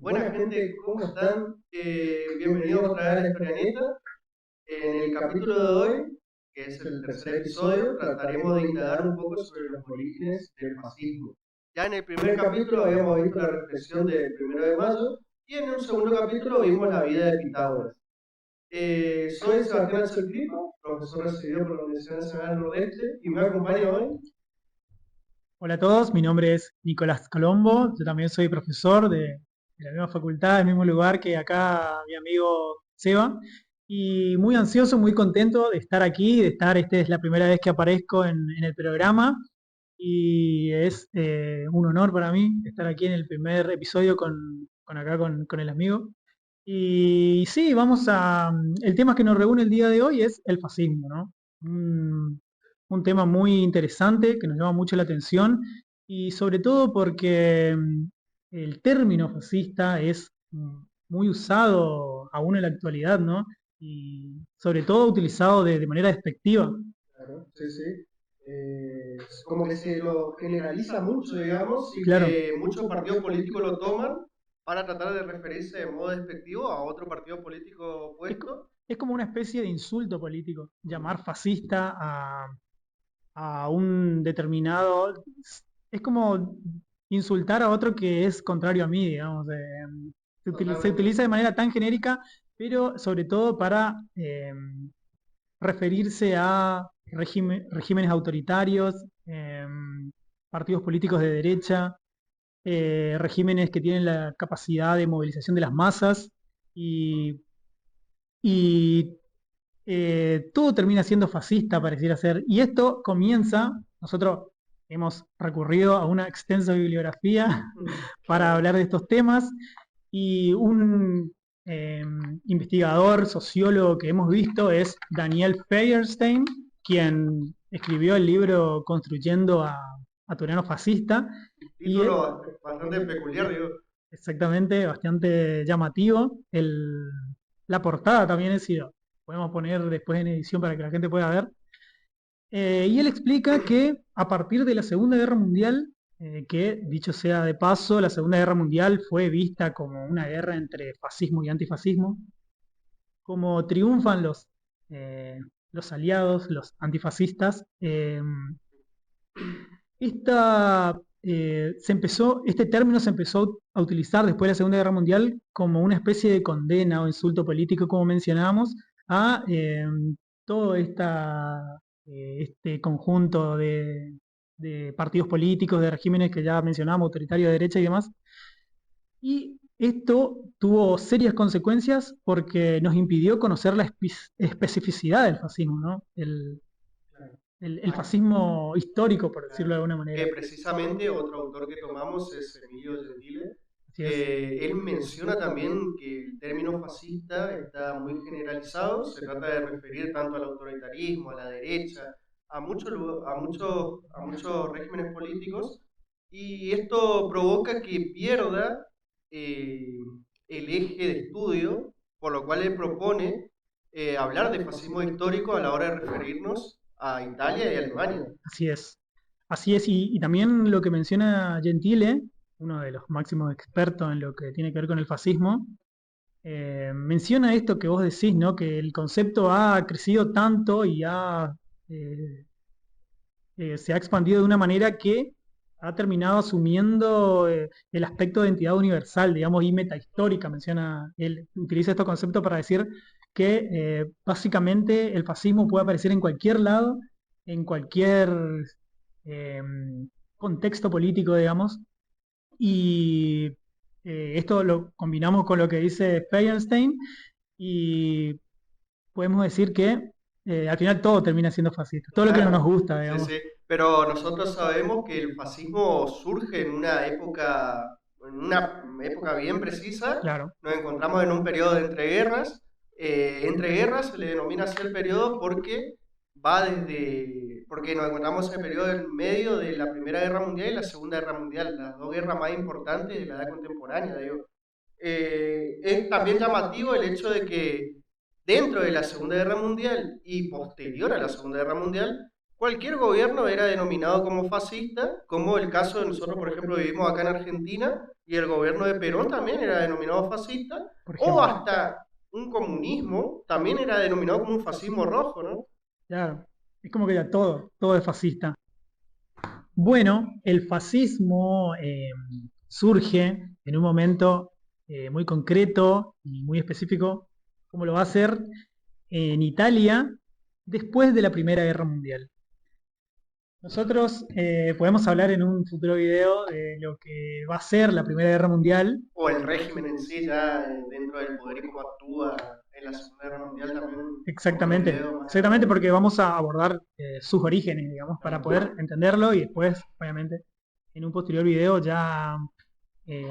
Buena gente, ¿cómo están? Bienvenidos otra vez a la Historianita. En el capítulo de hoy, que es el tercer episodio, trataremos de indagar un poco sobre los orígenes del fascismo. Ya en el primer capítulo habíamos visto la reflexión del 1 de mayo y en un segundo capítulo vimos la vida de Pitágoras. Soy Sebastián Acelcripo, profesor recibido por la Universidad Nacional del Nordeste y me acompaña hoy. Hola a todos, mi nombre es Nicolás Colombo, yo también soy profesor de la misma facultad, del mismo lugar que acá mi amigo Seba, y muy ansioso, muy contento de estar aquí, esta es la primera vez que aparezco en el programa, y es un honor para mí estar aquí en el primer episodio con el amigo. Y sí, el tema que nos reúne el día de hoy es el fascismo, ¿no? Un tema muy interesante que nos llama mucho la atención y sobre todo porque el término fascista es muy usado aún en la actualidad, ¿no? Y sobre todo utilizado de manera despectiva. Claro, sí, sí. Como que se lo generaliza mucho, digamos, y Claro, que muchos partidos políticos lo toman para tratar de referirse de modo despectivo a otro partido político opuesto. es como una especie de insulto político, llamar fascista a un determinado, es como insultar a otro que es contrario a mí, digamos. Se Totalmente. utiliza de manera tan genérica, pero sobre todo para referirse a regímenes autoritarios, partidos políticos de derecha, regímenes que tienen la capacidad de movilización de las masas y, y todo termina siendo fascista, pareciera ser. Y esto comienza, nosotros hemos recurrido a una extensa bibliografía para Claro. hablar de estos temas y un eh, investigador, sociólogo que hemos visto es Daniel Feuerstein, quien escribió el libro Construyendo a Turano Fascista. Y Título bastante peculiar, digo. exactamente, bastante llamativo. La portada también es, y lo podemos poner después en edición para que la gente pueda ver. Y él explica que a partir de la Segunda Guerra Mundial, que dicho sea de paso, la Segunda Guerra Mundial fue vista como una guerra entre fascismo y antifascismo, como triunfan los aliados, los antifascistas, este término se empezó a utilizar después de la Segunda Guerra Mundial como una especie de condena o insulto político, como mencionábamos, a todo este conjunto de partidos políticos, de regímenes que ya mencionábamos, autoritario de derecha y demás. Y esto tuvo serias consecuencias porque nos impidió conocer la especificidad del fascismo, ¿no? El fascismo histórico, por decirlo de alguna manera. Que precisamente otro autor que tomamos es Emilio Gentile. Así es. Él menciona también que el término fascista está muy generalizado, se trata de referir tanto al autoritarismo, a la derecha, a muchos regímenes políticos, y esto provoca que pierda eh, el eje de estudio, por lo cual él propone hablar de fascismo histórico a la hora de referirnos a Italia y Alemania. Así es. Así es, y también lo que menciona Gentile, uno de los máximos expertos en lo que tiene que ver con el fascismo, menciona esto que vos decís, ¿no? Que el concepto ha crecido tanto y eh, se ha expandido de una manera que ha terminado asumiendo el aspecto de entidad universal, digamos, y metahistórica, menciona, él utiliza estos conceptos para decir que básicamente el fascismo puede aparecer en cualquier lado, en cualquier eh, contexto político, digamos, y esto lo combinamos con lo que dice Feuerstein y podemos decir que al final todo termina siendo fascista, todo lo que no nos Claro, gusta, sí, digamos. sí. Pero nosotros sabemos que el fascismo surge en una época bien precisa. Claro, Nos encontramos en un periodo de entreguerras. Entreguerras se le denomina así el periodo porque nos encontramos en el periodo en medio de la Primera Guerra Mundial y la Segunda Guerra Mundial, las dos guerras más importantes de la edad contemporánea, digo. Es también llamativo el hecho de que dentro de la Segunda Guerra Mundial y posterior a la Segunda Guerra Mundial, cualquier gobierno era denominado como fascista, como el caso de nosotros, por ejemplo, vivimos acá en Argentina y el gobierno de Perón también era denominado fascista, por o ejemplo. hasta un comunismo también era denominado como un fascismo rojo, ¿no? Claro, es como que ya todo es fascista. Bueno, el fascismo surge en un momento muy concreto y muy específico, como lo va a hacer en Italia después de la Primera Guerra Mundial. Nosotros podemos hablar en un futuro video de lo que va a ser la Primera Guerra Mundial. O el régimen en sí ya dentro del poder y cómo actúa en la Segunda Guerra Mundial también, otro Exactamente, video más exactamente adelante. porque vamos a abordar sus orígenes, digamos, para Claro. poder entenderlo y después, obviamente, en un posterior video ya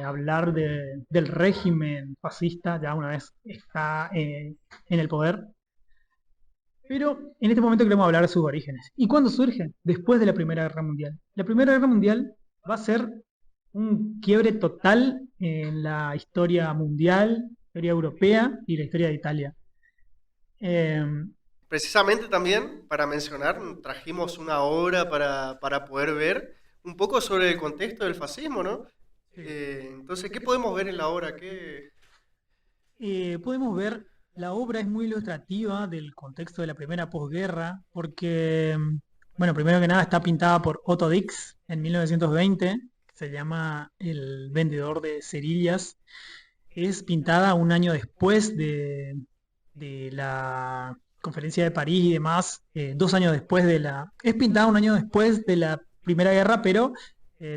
hablar del régimen fascista, ya una vez está en el poder. Pero en este momento queremos hablar de sus orígenes. ¿Y cuándo surge? Después de la Primera Guerra Mundial. La Primera Guerra Mundial va a ser un quiebre total en la historia mundial, historia europea y la historia de Italia. Eh, Precisamente también, para mencionar, trajimos una obra para poder ver un poco sobre el contexto del fascismo, ¿no? Entonces, ¿qué podemos ver en la obra? ¿Qué... Podemos ver, la obra es muy ilustrativa del contexto de la primera posguerra, porque, bueno, primero que nada está pintada por Otto Dix en 1920, que se llama El vendedor de cerillas. Es pintada un año después de la conferencia de París y demás, 2 años después de la... Es pintada un año después de la Primera Guerra, pero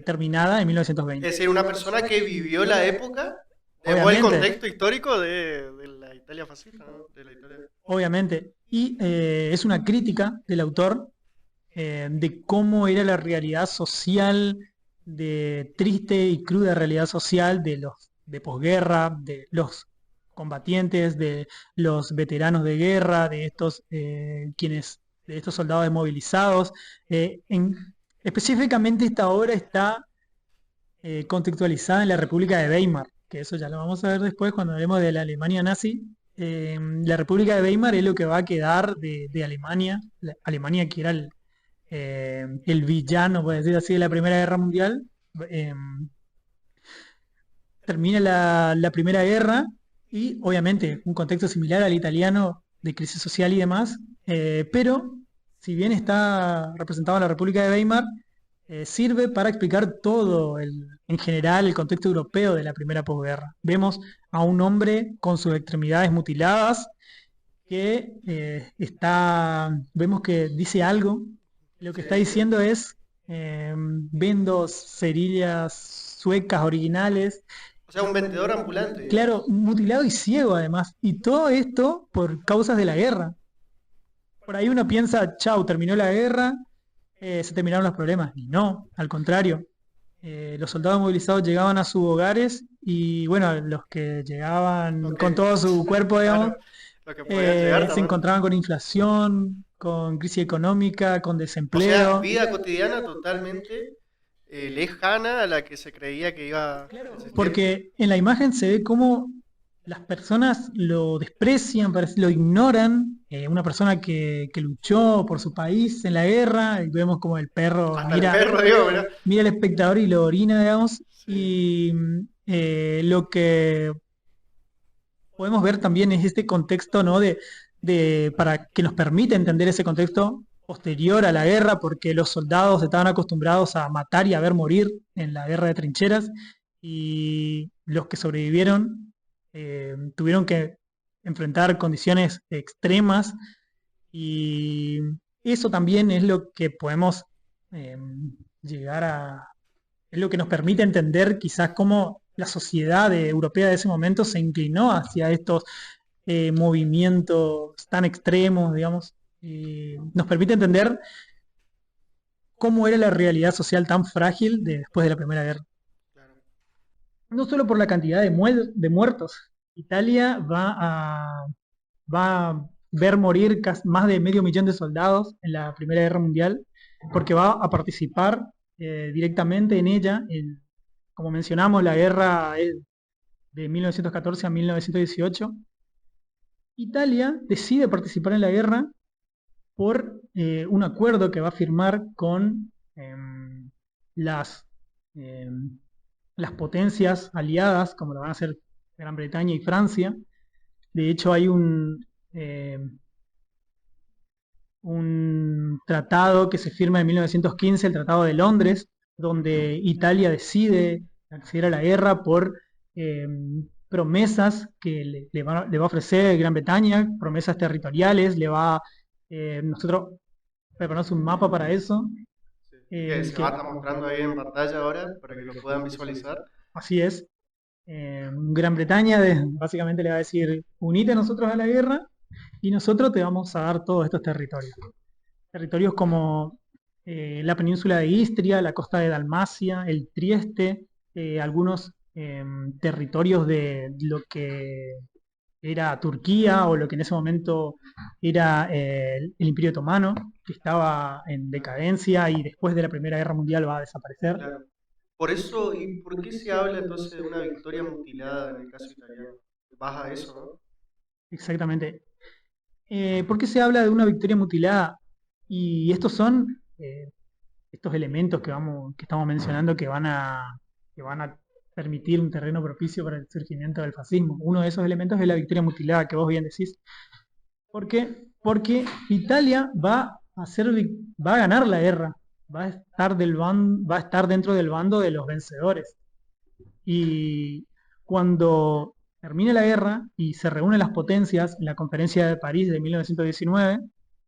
terminada en Es 1920. decir, una persona que vivió la época o el Obviamente, contexto histórico de la Italia fascista, ¿no? De la Italia. obviamente. Y es una crítica del autor de cómo era la realidad social, de triste y cruda realidad social de los de posguerra, de los combatientes, de los veteranos de guerra, de estos de estos soldados desmovilizados. Específicamente esta obra está contextualizada en la República de Weimar, que eso ya lo vamos a ver después cuando hablemos de la Alemania nazi. La República de Weimar es lo que va a quedar de Alemania, Alemania que era el villano, por decir así, de la Primera Guerra Mundial. Eh, Termina la Primera Guerra y obviamente un contexto similar al italiano de crisis social y demás, pero si bien está representado en la República de Weimar, sirve para explicar todo en general el contexto europeo de la primera posguerra. Vemos a un hombre con sus extremidades mutiladas que vemos que dice algo. Lo que Sí. está diciendo es, vendo cerillas suecas originales. O sea, un vendedor ambulante, Claro, digamos. mutilado y ciego además. Y todo esto por causas de la guerra. Por ahí uno piensa, chau, terminó la guerra, se terminaron los problemas. Y no, al contrario. Los soldados movilizados llegaban a sus hogares y bueno, los que llegaban Ok. con todo su cuerpo, digamos, Claro, lo que podían llegar se también. encontraban con inflación, con crisis económica, con O sea, desempleo. vida cotidiana totalmente lejana a la que se creía que iba a existir. Porque en la imagen se ve cómo las personas lo desprecian, lo ignoran. Una persona que luchó por su país en la guerra, y vemos como el perro Hasta el perro, digo, ¿verdad? mira al espectador y lo orina, digamos. Sí. Y lo que podemos ver también es este contexto, ¿no? Para que nos permite entender ese contexto posterior a la guerra, porque los soldados estaban acostumbrados a matar y a ver morir en la guerra de trincheras, y los que sobrevivieron tuvieron que enfrentar condiciones extremas, y eso también es lo que podemos eh, llegar a, es lo que nos permite entender quizás cómo la sociedad europea de ese momento se inclinó hacia estos movimientos tan extremos, digamos, y nos permite entender cómo era la realidad social tan frágil después de la Primera Guerra. Claro. No solo por la cantidad de muertos, Italia va a ver morir más de medio millón de soldados en la Primera Guerra Mundial, porque va a participar directamente en ella. Como mencionamos, la guerra es de 1914 a 1918. Italia decide participar en la guerra por un acuerdo que va a firmar con las, em, las potencias aliadas, como lo van a hacer Gran Bretaña y Francia. De hecho, hay un tratado que se firma en 1915, el Tratado de Londres, donde Italia decide acceder a la guerra por eh, promesas que le va a ofrecer Gran Bretaña, promesas territoriales, nosotros preparamos un mapa para eso, Que se va a que estar mostrando ahí en pantalla ahora para que lo puedan visualizar. así es. Gran Bretaña básicamente le va a decir, unite a nosotros a la guerra y nosotros te vamos a dar todos estos territorios. Territorios como la península de Istria, la costa de Dalmacia, el Trieste, algunos territorios de lo que era Turquía o lo que en ese momento era el Imperio Otomano, que estaba en decadencia y después de la Primera Guerra Mundial va a desaparecer. Claro. Por eso, ¿y por qué se habla entonces de una victoria mutilada en el caso italiano? Vas a eso, ¿no? Exactamente. ¿Por qué se habla de una victoria mutilada? Y estos son estos elementos que estamos mencionando que van a permitir un terreno propicio para el surgimiento del fascismo. Uno de esos elementos es la victoria mutilada, que vos bien decís. ¿Por qué? Porque Italia va a ganar la guerra, va a estar dentro del bando de los vencedores. Y cuando termine la guerra y se reúnen las potencias en la conferencia de París de 1919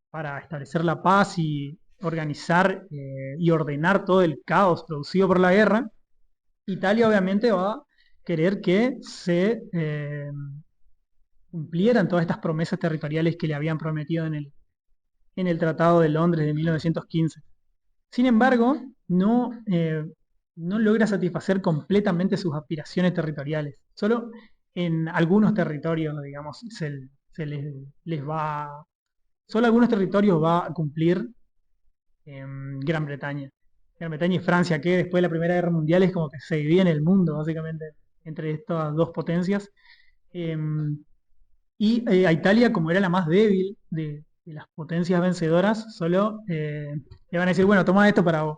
para establecer la paz y organizar y ordenar todo el caos producido por la guerra, Italia obviamente va a querer que se cumplieran todas estas promesas territoriales que le habían prometido en el Tratado de Londres de 1915. Sin embargo, no logra satisfacer completamente sus aspiraciones territoriales. Solo en algunos territorios, digamos, les va. Solo algunos territorios va a cumplir Gran Bretaña. Gran Bretaña y Francia, que después de la Primera Guerra Mundial es como que se dividen el mundo, básicamente, entre estas dos potencias. Y a Italia, como era la más débil de las potencias vencedoras, solo le van a decir, bueno, toma esto para vos.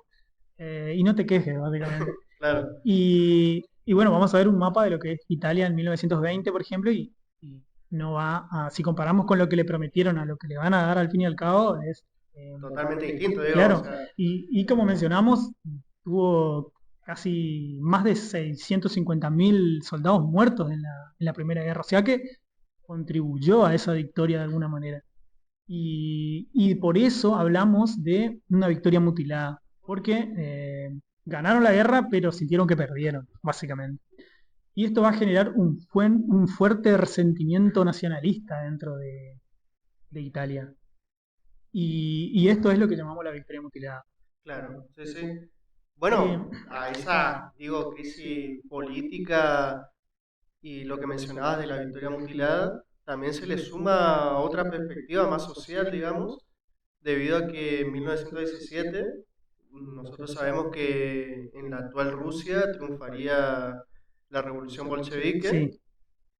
Y no te quejes, básicamente. Claro. Y bueno, vamos a ver un mapa de lo que es Italia en 1920, por ejemplo, y no si comparamos con lo que le prometieron a lo que le van a dar al fin y al cabo, es Totalmente distinto, digo, o claro. sea, Y como mencionamos, tuvo casi más de 650.000 soldados muertos en la Primera Guerra, o sea que contribuyó a esa victoria de alguna manera. Y por eso hablamos de una victoria mutilada, porque ganaron la guerra, pero sintieron que perdieron, básicamente. Y esto va a generar un fuerte resentimiento nacionalista dentro de Italia. Y esto es lo que llamamos la victoria mutilada. claro, sí, sí. Eh, Bueno, a esa, digo, crisis política y lo que mencionabas de la victoria mutilada, también se le suma otra perspectiva más social, digamos, debido a que en 1917 nosotros sabemos que en la actual Rusia triunfaría la revolución bolchevique. sí,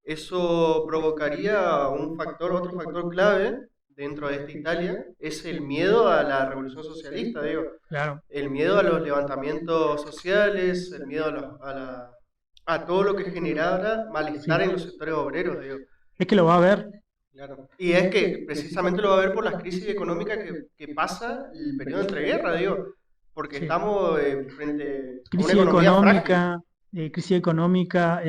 Eso provocaría un factor, otro factor clave dentro de esta Italia, es el miedo a la revolución socialista, digo, claro. el miedo a los levantamientos sociales, el miedo a todo lo que generara Sí. malestar en los sectores obreros, digo. Es que lo va a ver. Claro. Y es que precisamente lo va a ver por las crisis económicas que pasa el periodo de entreguerra, digo, porque Sí. estamos frente a una Crisis economía frágil. económica,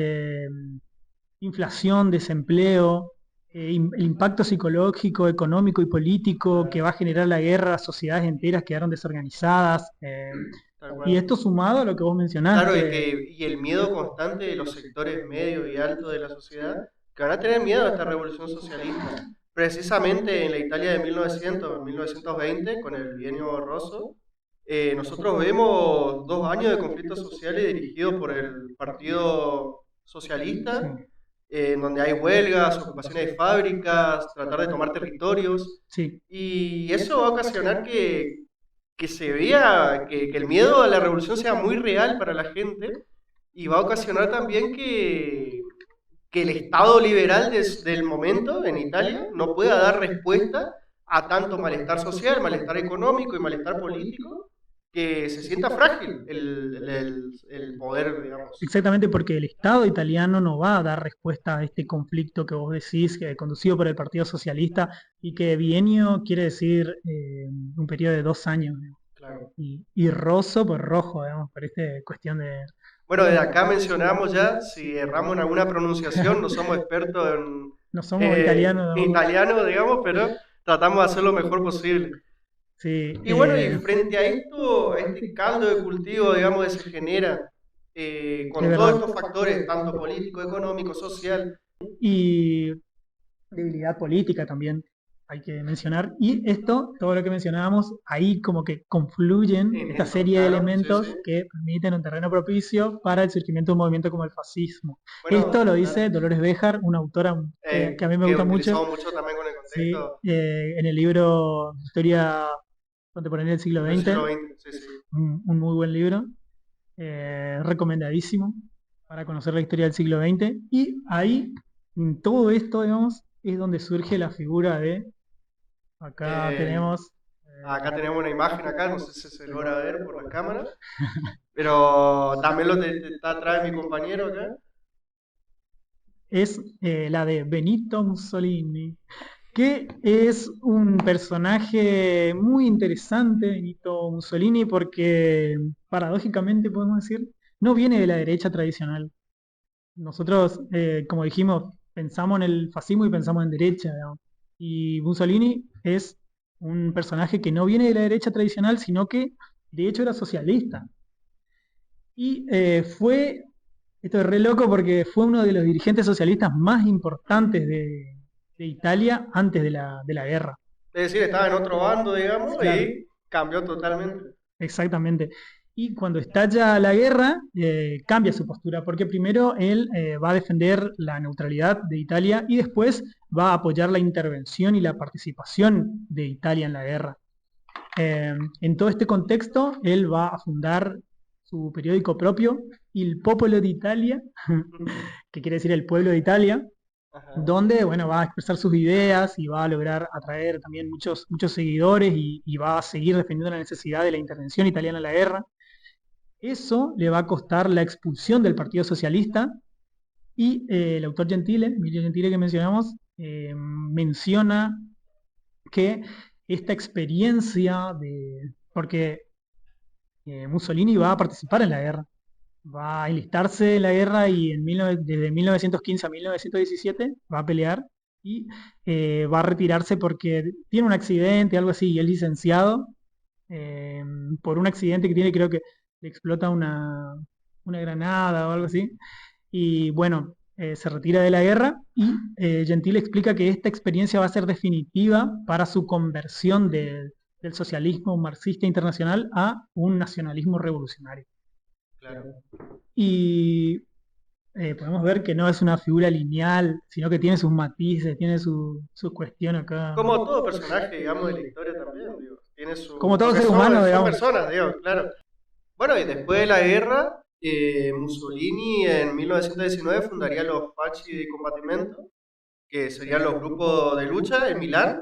inflación, desempleo, el impacto psicológico, económico y político que va a generar la guerra, sociedades enteras quedaron desorganizadas. Tal Y cual. esto sumado a lo que vos Claro, mencionaste, y el miedo constante de los sectores medios y altos de la sociedad que van a tener miedo a esta revolución socialista. Precisamente en la Italia de 1900, 1920, con el bienio Rosso, nosotros vemos 2 años de conflictos sociales dirigidos por el Partido Socialista, sí, en donde hay huelgas, ocupaciones de fábricas, tratar de tomar territorios, sí, y eso va a ocasionar que se vea que el miedo a la revolución sea muy real para la gente y va a ocasionar también que el Estado liberal del momento en Italia no pueda dar respuesta a tanto malestar social, malestar económico y malestar político, que se sienta frágil el poder, digamos. Exactamente, porque el Estado italiano no va a dar respuesta a este conflicto que vos decís, que conducido por el Partido Socialista, y que bienio quiere decir un periodo de 2 años, digamos. Claro. Y rosso por rojo, digamos, por esta cuestión de... Bueno, desde acá mencionamos ya, si erramos en alguna pronunciación, no somos expertos No somos italianos. en italiano, digamos, pero tratamos de hacer lo mejor posible. Sí, Y bueno, y frente a esto, a este caldo de cultivo, digamos, que se genera con es todos verdad. estos factores, tanto político, económico, social, Y debilidad política también hay que mencionar. Y esto, todo lo que mencionábamos, ahí como que confluyen en esta esto, serie de claro, sí, elementos sí. que permiten un terreno propicio para el surgimiento de un movimiento como el fascismo. Esto Bueno, lo claro, dice Dolores Béjar, una autora que a mí me que gusta mucho, utilizamos mucho también con el sí, contexto en el libro Historia contemporánea del siglo del XX, siglo XX, sí, sí. un muy buen libro, recomendadísimo para conocer la historia del siglo XX. Y ahí, en todo esto, digamos, es donde surge la figura de, acá Eh, tenemos, Acá tenemos una imagen acá, no sé si se logra ver por las cámaras, pero también está atrás de mi compañero acá. es la de Benito Mussolini, que es un personaje muy interesante, Benito Mussolini, porque paradójicamente podemos decir, no viene de la derecha tradicional. Nosotros, como dijimos, pensamos en el fascismo y pensamos en derecha, digamos. Y Mussolini es un personaje que no viene de la derecha tradicional, sino que de hecho era socialista. Y esto es re loco porque fue uno de los dirigentes socialistas más importantes de Italia antes de la guerra. Es decir, estaba en otro bando, digamos, Claro, y cambió totalmente. exactamente. Y cuando estalla la guerra, cambia su postura, porque primero él va a defender la neutralidad de Italia y después va a apoyar la intervención y la participación de Italia en la guerra. En todo este contexto, él va a fundar su periódico propio, Il Popolo d'Italia, que quiere decir el pueblo de Italia, Ajá. donde bueno, va a expresar sus ideas y va a lograr atraer también muchos seguidores y va a seguir defendiendo la necesidad de la intervención italiana en la guerra. Eso le va a costar la expulsión del Partido Socialista y el autor Gentile, Emilio Gentile que mencionamos, menciona que esta experiencia porque Mussolini va a participar en la guerra, va a enlistarse en la guerra y desde 1915 a 1917 va a pelear y va a retirarse porque tiene un accidente, algo así, y es licenciado eh, por un accidente que tiene, creo que le explota una granada o algo así. Y bueno, se retira de la guerra y Gentile explica que esta experiencia va a ser definitiva para su conversión del socialismo marxista internacional a un nacionalismo revolucionario. Claro. Y podemos ver que no es una figura lineal, sino que tiene sus matices, tiene su cuestión acá. Como todo personaje, digamos, de la historia también, digo, tiene Como su... todo Porque ser humano, son digamos. personas, digo, claro. Bueno, y después de la guerra, Mussolini en 1919 fundaría los Fasci di Combattimento, que serían los grupos de lucha en Milán.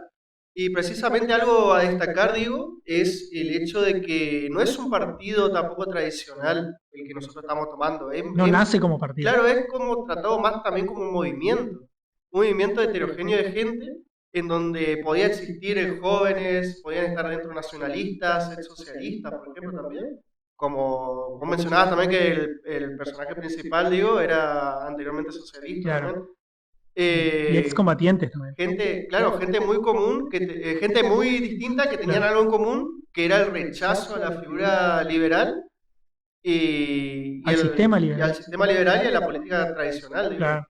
Y precisamente algo a destacar, digo, es el hecho de que no es un partido tampoco tradicional el que nosotros estamos tomando. No nace como partido. Claro, es como tratado más también como un movimiento heterogéneo de gente en donde podía existir jóvenes, podían estar dentro nacionalistas, ser socialistas, por ejemplo, también. Como vos mencionabas también que el personaje principal, digo, era anteriormente socialista Claro. también. Y excombatientes también. Gente, claro, gente muy común, gente muy distinta que tenían Claro. algo en común, que era el rechazo a la figura liberal Al sistema y al liberal. sistema liberal y a la política tradicional, digo. Claro.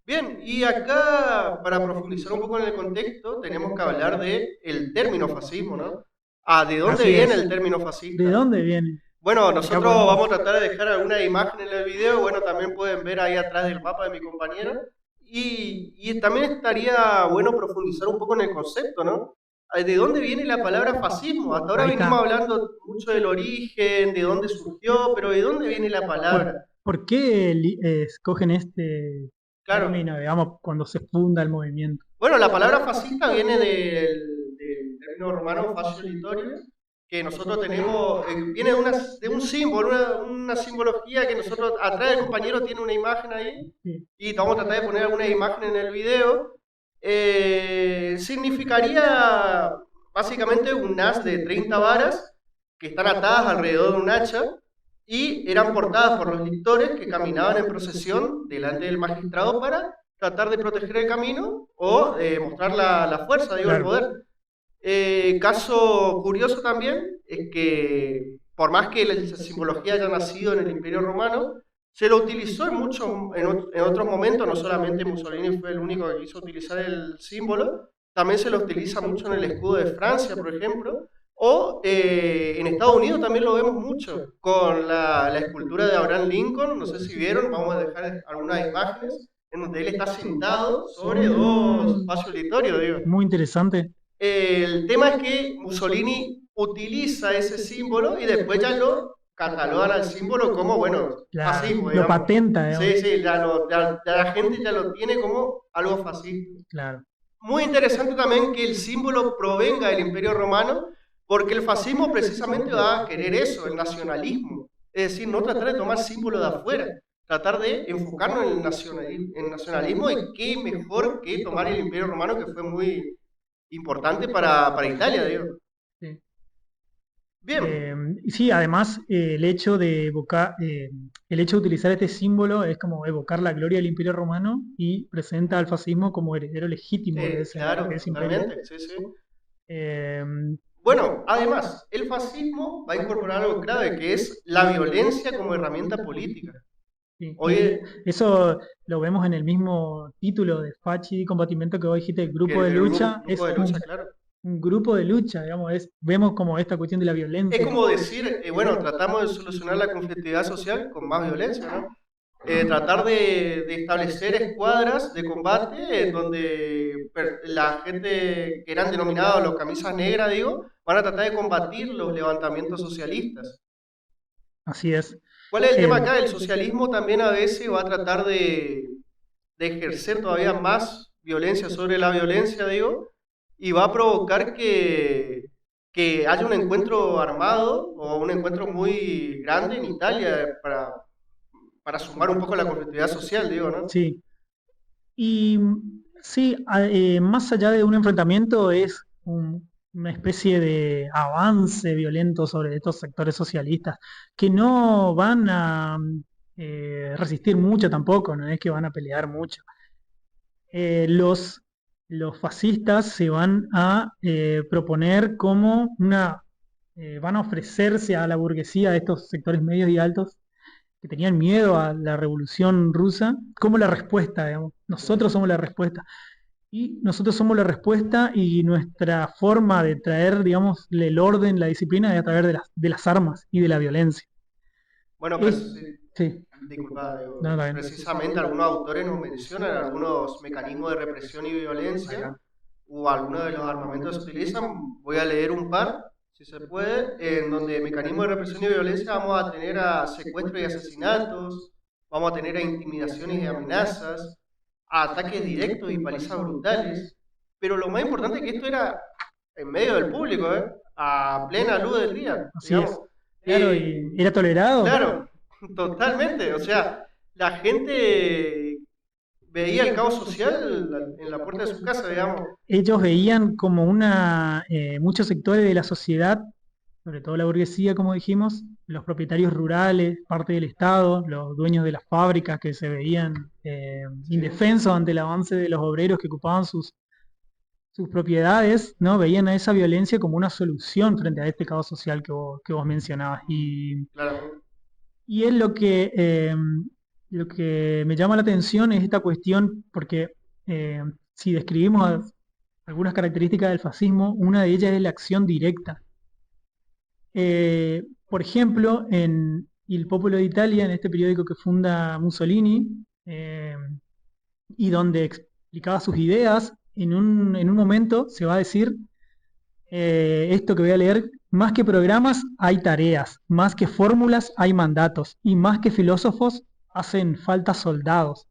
Bien, y acá, para profundizar un poco en el contexto, tenemos que hablar de el término fascismo, ¿no? Ah, ¿de dónde Así viene es. el término ¿De fascista? dónde viene? Bueno, Acá nosotros podemos. vamos a tratar de dejar alguna imagen en el video, bueno, también pueden ver ahí atrás del mapa de mi compañero, y también estaría bueno profundizar un poco en el concepto, ¿no? ¿De dónde viene la palabra fascismo? Hasta ahora Ahí venimos está. hablando mucho del origen, de dónde surgió, pero ¿de dónde viene la ¿Por, palabra? por qué escogen este Claro. término, digamos, cuando se funda el movimiento. Bueno, la palabra fascista viene del término romano fasciolitorio, que nosotros tenemos, viene de un símbolo, una simbología que nosotros, atrás del compañero tiene una imagen ahí, Sí, y vamos a tratar de poner alguna imagen en el video. Significaría básicamente un haz de 30 varas que están atadas alrededor de un hacha y eran portadas por los lictores que caminaban en procesión delante del magistrado para tratar de proteger el camino o mostrar la fuerza, digo, el claro, poder. Caso curioso también es que, por más que la simbología haya nacido en el Imperio Romano, se lo utilizó en otros momentos, no solamente Mussolini fue el único que quiso utilizar el símbolo, también se lo utiliza mucho en el escudo de Francia, por ejemplo, o en Estados Unidos también lo vemos mucho, con la escultura de Abraham Lincoln, no sé si vieron, vamos a dejar algunas imágenes, en donde él está sentado sobre dos Mm, espacios auditorios, digo. muy interesante. El tema es que Mussolini utiliza ese símbolo y después ya lo catalogan al símbolo como, bueno, fascismo, Lo digamos. patenta, digamos. Sí, sí, ya la gente ya lo tiene como algo fascista. Claro, Muy interesante también que el símbolo provenga del Imperio Romano, porque el fascismo precisamente va a querer eso, el nacionalismo. Es decir, no tratar de tomar símbolo de afuera, tratar de enfocarnos en el nacionalismo y qué mejor que tomar el Imperio Romano, que fue muy importante para Italia, digo. sí. Bien, Y sí, además el hecho de evocar, el hecho de utilizar este símbolo es como evocar la gloria del Imperio Romano y presenta al fascismo como heredero legítimo de claro, ese imperio. totalmente, sí, sí. Eh, Bueno, además, el fascismo va a incorporar algo clave, que es la violencia como herramienta política. sí, y Oye, eso lo vemos en el mismo título de Fachi Combatimiento que vos dijiste, el que grupo de el lucha grupo es de lucha, claro. un grupo de lucha, digamos, vemos como esta cuestión de la Es violencia. como decir, bueno, tratamos de solucionar la conflictividad social con más violencia, ¿no? Tratar de establecer escuadras de combate donde la gente que eran denominados los camisas negras, digo, van a tratar de combatir los levantamientos socialistas. Así es. ¿Cuál es el Eh, tema acá? El socialismo también a veces va a tratar de ejercer todavía más violencia sobre la violencia, digo, y va a provocar que haya un encuentro armado o un encuentro muy grande en Italia para sumar un poco la conflictividad social, digo, ¿no? sí, y sí, más allá de un enfrentamiento es una especie de avance violento sobre estos sectores socialistas que no van a resistir mucho tampoco, no es que van a pelear mucho. Los fascistas se van a proponer como van a ofrecerse a la burguesía de estos sectores medios y altos que tenían miedo a la revolución rusa como la respuesta, digamos. Nosotros somos la respuesta. Y nosotros somos la respuesta y nuestra forma de traer, digamos, el orden, la disciplina es a través de las armas y de la violencia. Bueno, Es, sí, disculpa, no, está bien. precisamente algunos autores nos mencionan algunos mecanismos de represión y violencia o algunos de los armamentos que se utilizan. Voy a leer un par, si se puede, en donde mecanismos de represión y violencia vamos a tener a secuestros y asesinatos, vamos a tener a intimidaciones y amenazas, a ataques directos y palizas brutales, pero lo más importante es que esto era en medio del público, a plena luz del día, Así es. digamos. Claro, y era tolerado. Claro, totalmente. O sea, la gente veía el caos social en la puerta de su casa, digamos. Ellos veían como muchos sectores de la sociedad, sobre todo la burguesía, como dijimos, los propietarios rurales, parte del Estado, los dueños de las fábricas que se veían Sí, indefensos ante el avance de los obreros que ocupaban sus propiedades, ¿no? Veían a esa violencia como una solución frente a este caos social que vos mencionabas. claramente. Y es lo que me llama la atención es esta cuestión, porque si describimos algunas características del fascismo, una de ellas es la acción directa. Por ejemplo, en Il Popolo d'Italia, en este periódico que funda Mussolini, y donde explicaba sus ideas, en un momento se va a decir esto que voy a leer, más que programas hay tareas, más que fórmulas hay mandatos, y más que filósofos hacen falta soldados.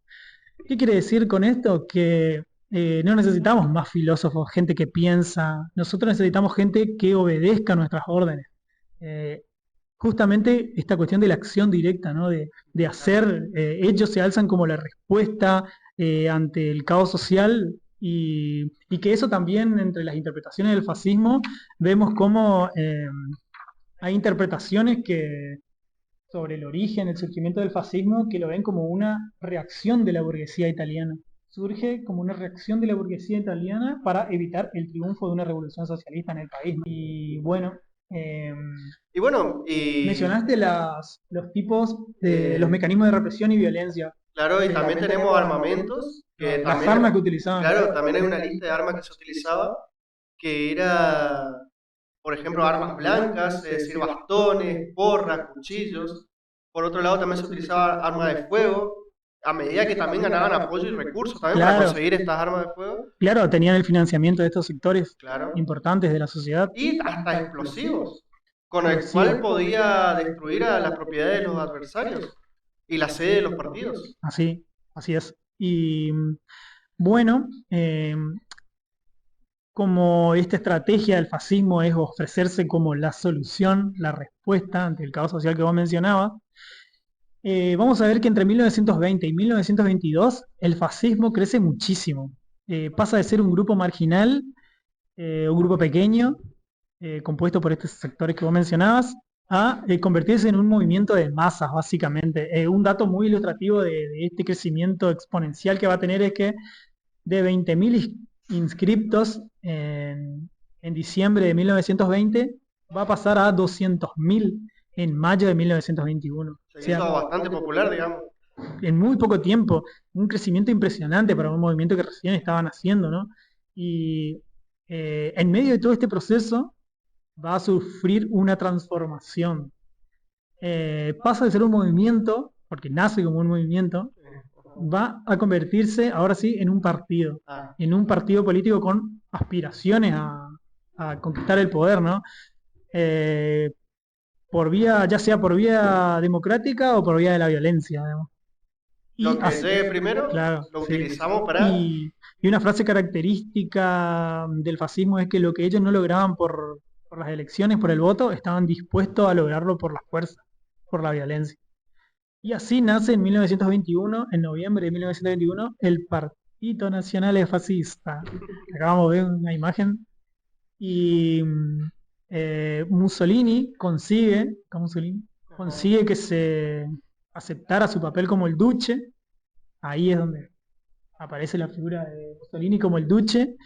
¿Qué quiere decir con esto? Que no necesitamos más filósofos, gente que piensa. Nosotros necesitamos gente que obedezca nuestras órdenes. Eh, Justamente esta cuestión de la acción directa, ¿no? De hacer, ellos se alzan como la respuesta ante el caos social y que eso también entre las interpretaciones del fascismo vemos como hay interpretaciones que sobre el origen, el surgimiento del fascismo, que lo ven como una reacción de la burguesía italiana. Surge como una reacción de la burguesía italiana para evitar el triunfo de una revolución socialista en el país, ¿no? Y bueno, eh, Y bueno, y mencionaste los tipos de los eh, mecanismos de represión y violencia. claro, y también También tenemos tenemos armamentos, que las también, armas que utilizaban. claro, también hay una lista de armas que se utilizaba, que era, por ejemplo, armas blancas, es decir, bastones, porras, cuchillos. Por otro lado, también se utilizaba armas de fuego, a medida que también ganaban apoyo y recursos también para Claro, conseguir estas armas de fuego, claro, tenían el financiamiento de estos sectores claro, importantes de la sociedad. y hasta explosivos, con el Explosivos. cual podía destruir a las propiedades de los adversarios y la sede de los partidos. Así, así es. Y bueno, como esta estrategia del fascismo es ofrecerse como la solución, la respuesta ante el caos social que vos mencionabas, vamos a ver que entre 1920 y 1922 el fascismo crece muchísimo. Pasa de ser un grupo marginal, un grupo pequeño, compuesto por estos sectores que vos mencionabas, a convertirse en un movimiento de masas, básicamente. Un dato muy ilustrativo de este crecimiento exponencial que va a tener es que de 20.000 inscriptos en diciembre de 1920 va a pasar a 200.000 en mayo de 1921. Se O sea, hizo bastante popular, digamos. en muy poco tiempo, un crecimiento impresionante para un movimiento que recién estaban haciendo, ¿no? Y en medio de todo este proceso va a sufrir una transformación. Pasa de ser un movimiento, porque nace como un movimiento, va a convertirse ahora sí Ah, en un partido político con aspiraciones a conquistar el poder, ¿no? Eh, por vía, ya sea por vía democrática o por vía de la violencia, digamos. lo Y que así, llegue primero, claro, lo sí. utilizamos para... Y una frase característica del fascismo es que lo que ellos no lograban por las elecciones, por el voto, estaban dispuestos a lograrlo por la fuerza, por la violencia. Y así nace en 1921, en noviembre de 1921, el Partito Nacional Fascista. Acabamos de ver una imagen. Y Mussolini consigue que se aceptara su papel como el duce. Ahí es donde aparece la figura de Mussolini como el duce.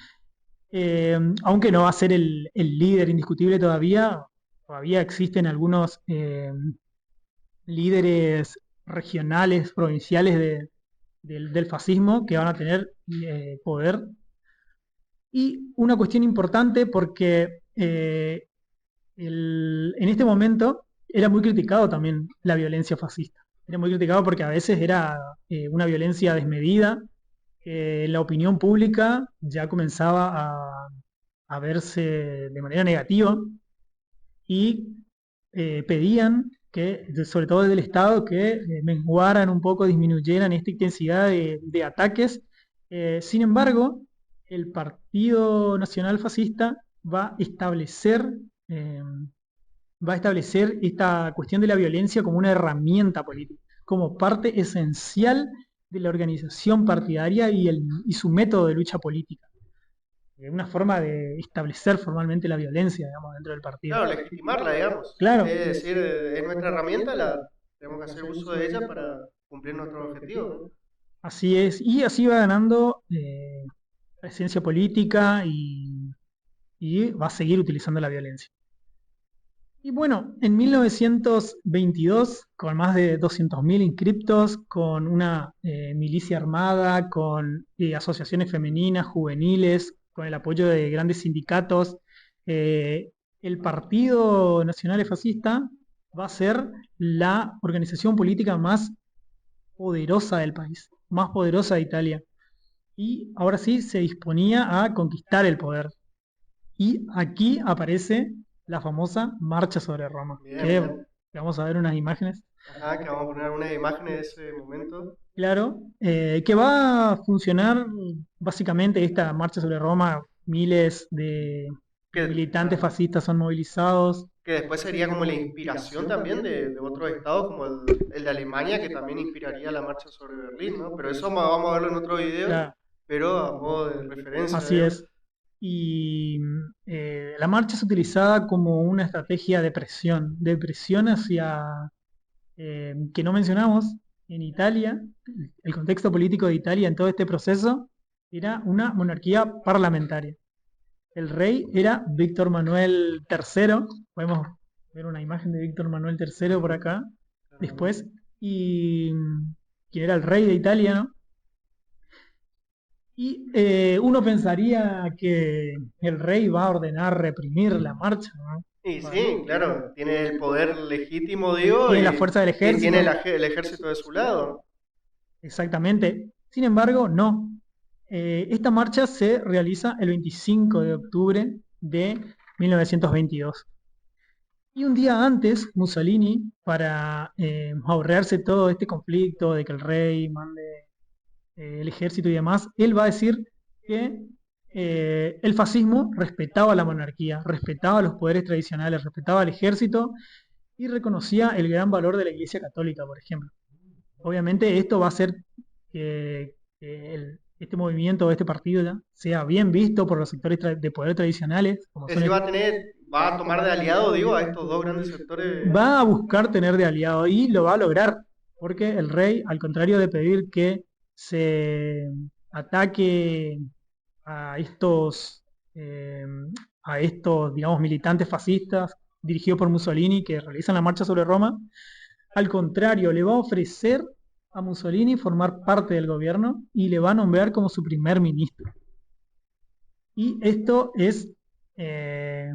Aunque no va a ser el líder indiscutible todavía. Todavía existen algunos líderes regionales, provinciales del fascismo que van a tener poder. Y una cuestión importante porque en este momento era muy criticado también la violencia fascista. Era muy criticado porque a veces era una violencia desmedida. La opinión pública ya comenzaba a verse de manera negativa y pedían que, sobre todo desde el Estado, que menguaran un poco, disminuyeran esta intensidad de ataques. Sin embargo, el Partido Nacional Fascista va a establecer, eh, va a establecer esta cuestión de la violencia como una herramienta política, como parte esencial de la organización partidaria y su método de lucha política. Una forma de establecer formalmente la violencia, digamos, dentro del partido. Claro, legitimarla, digamos. Claro, Es decir, es nuestra herramienta, la tenemos que hacer uso de ella para cumplir nuestros objetivos, ¿no? así es. Y así va ganando presencia política y va a seguir utilizando la violencia. Y bueno, en 1922, con más de 200.000 inscriptos, con una milicia armada, con asociaciones femeninas, juveniles, con el apoyo de grandes sindicatos, eh, el Partido Nacional Fascista va a ser la organización política más poderosa del país, más poderosa de Italia. Y ahora sí se disponía a conquistar el poder. Y aquí aparece la famosa Marcha sobre Roma, Bien, que bien. Vamos a ver unas imágenes. Ajá, que vamos a poner unas imágenes de ese momento. Claro, que va a funcionar básicamente esta marcha sobre Roma. Miles de militantes Ajá, fascistas son movilizados. que después sería como la inspiración también de otros estados, como el de Alemania, que también inspiraría la marcha sobre Berlín, ¿no? Pero eso vamos a verlo en otro video, Claro, pero a modo de referencia, así digamos. es. Y la marcha es utilizada como una estrategia de presión hacia, que no mencionamos, en Italia, el contexto político de Italia en todo este proceso era una monarquía parlamentaria. El rey era Víctor Manuel III. Podemos ver una imagen de Víctor Manuel III por Ujú, acá, claramente. después. Y quien era el rey de Italia, ¿no? Y uno pensaría que el rey va a ordenar reprimir la marcha, ¿no? Y Bueno, sí, claro, tiene el poder legítimo, digo, tiene la fuerza del y tiene ejército, el ejército de su lado. exactamente. Sin embargo, no. Esta marcha se realiza el 25 de octubre de 1922. Y un día antes, Mussolini, para ahorrarse todo este conflicto de que el rey mande el ejército y demás, él va a decir que el fascismo respetaba la monarquía, respetaba los poderes tradicionales, respetaba al ejército y reconocía el gran valor de la Iglesia Católica, por ejemplo. Obviamente esto va a hacer que este movimiento o este partido ya sea bien visto por los sectores de poder tradicionales, como Es son decir, el, va a tomar de aliado, digo, a estos dos grandes sectores. va a buscar tener de aliado y lo va a lograr, porque el rey, al contrario de pedir que se ataque a estos, eh, a estos, digamos, militantes fascistas dirigidos por Mussolini que realizan la marcha sobre Roma, al contrario, le va a ofrecer a Mussolini formar parte del gobierno y le va a nombrar como su primer ministro. Y esto es eh,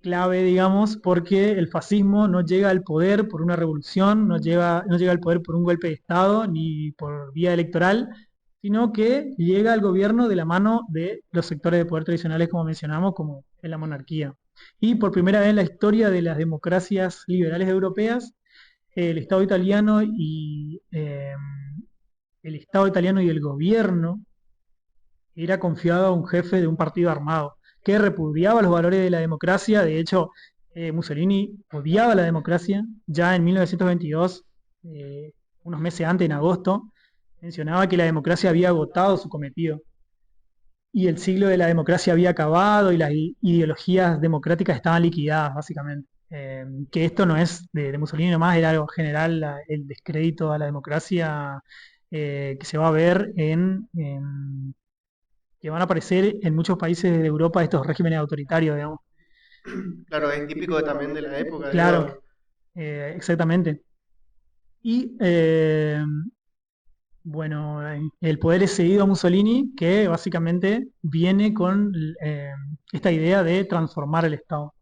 clave, digamos, porque el fascismo no llega al poder por una revolución, no llega al poder por un golpe de Estado ni por vía electoral, sino que llega al gobierno de la mano de los sectores de poder tradicionales, como mencionamos, como en la monarquía. Y por primera vez en la historia de las democracias liberales europeas, el Estado italiano y el Estado italiano y el gobierno era confiado a un jefe de un partido armado que repudiaba los valores de la democracia. De hecho, Mussolini odiaba la democracia. Ya en 1922, unos meses antes, en agosto, mencionaba que la democracia había agotado su cometido y el siglo de la democracia había acabado y las ideologías democráticas estaban liquidadas, básicamente. Que esto no es de Mussolini nomás, era algo general, el descrédito a la democracia que se va a ver que van a aparecer en muchos países de Europa estos regímenes autoritarios, digamos. Claro, es típico también de la época, Claro, digo. exactamente. Y bueno, el poder es cedido a Mussolini, que básicamente viene con esta idea de transformar el Estado.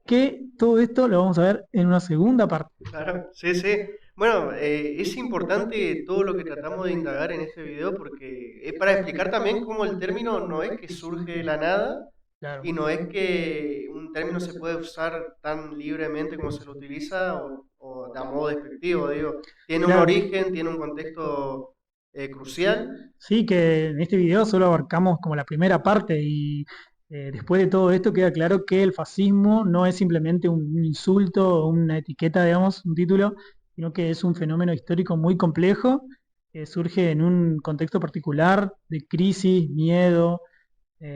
Que todo esto lo vamos a ver en una segunda parte. Claro, sí, sí. Bueno, es importante todo lo que tratamos de indagar en este video porque es para explicar también cómo el término no es que surge de la nada Claro. y no es que un término se puede usar tan libremente como se lo utiliza o de a modo despectivo, digo. Tiene un Claro. origen, tiene un contexto crucial. Sí, que en este video solo abarcamos como la primera parte y después de todo esto queda claro que el fascismo no es simplemente un insulto o una etiqueta, digamos, un título, sino que es un fenómeno histórico muy complejo que surge en un contexto particular de crisis, miedo,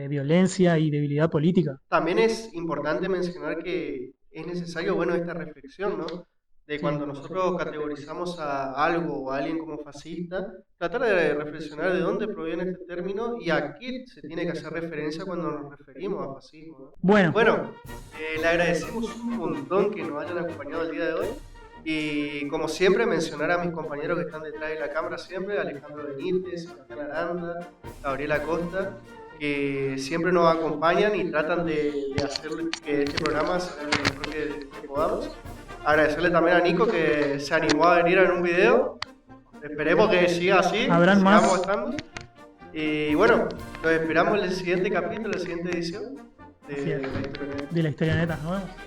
violencia y debilidad política. También es importante mencionar que es necesario, bueno, esta reflexión, ¿no? De Sí. cuando nosotros categorizamos a algo o a alguien como fascista, tratar de reflexionar de dónde proviene este término y a qué se tiene que hacer referencia cuando nos referimos a fascismo, ¿no? Bueno, Bueno, le agradecemos un montón que nos hayan acompañado el día de hoy y como siempre mencionar a mis compañeros que están detrás de la cámara siempre, Alejandro Benítez, Sebastián Aranda, Gabriela Costa, que siempre nos acompañan y tratan de hacer que este programa sea lo mejor que podamos. Agradecerle también a Nico que se animó a venir en un video. Esperemos que siga así, que habrán sigamos más. estando. Y bueno, nos esperamos en el siguiente capítulo, en la siguiente edición Así es, de la historia. de la historia neta. Nos vemos.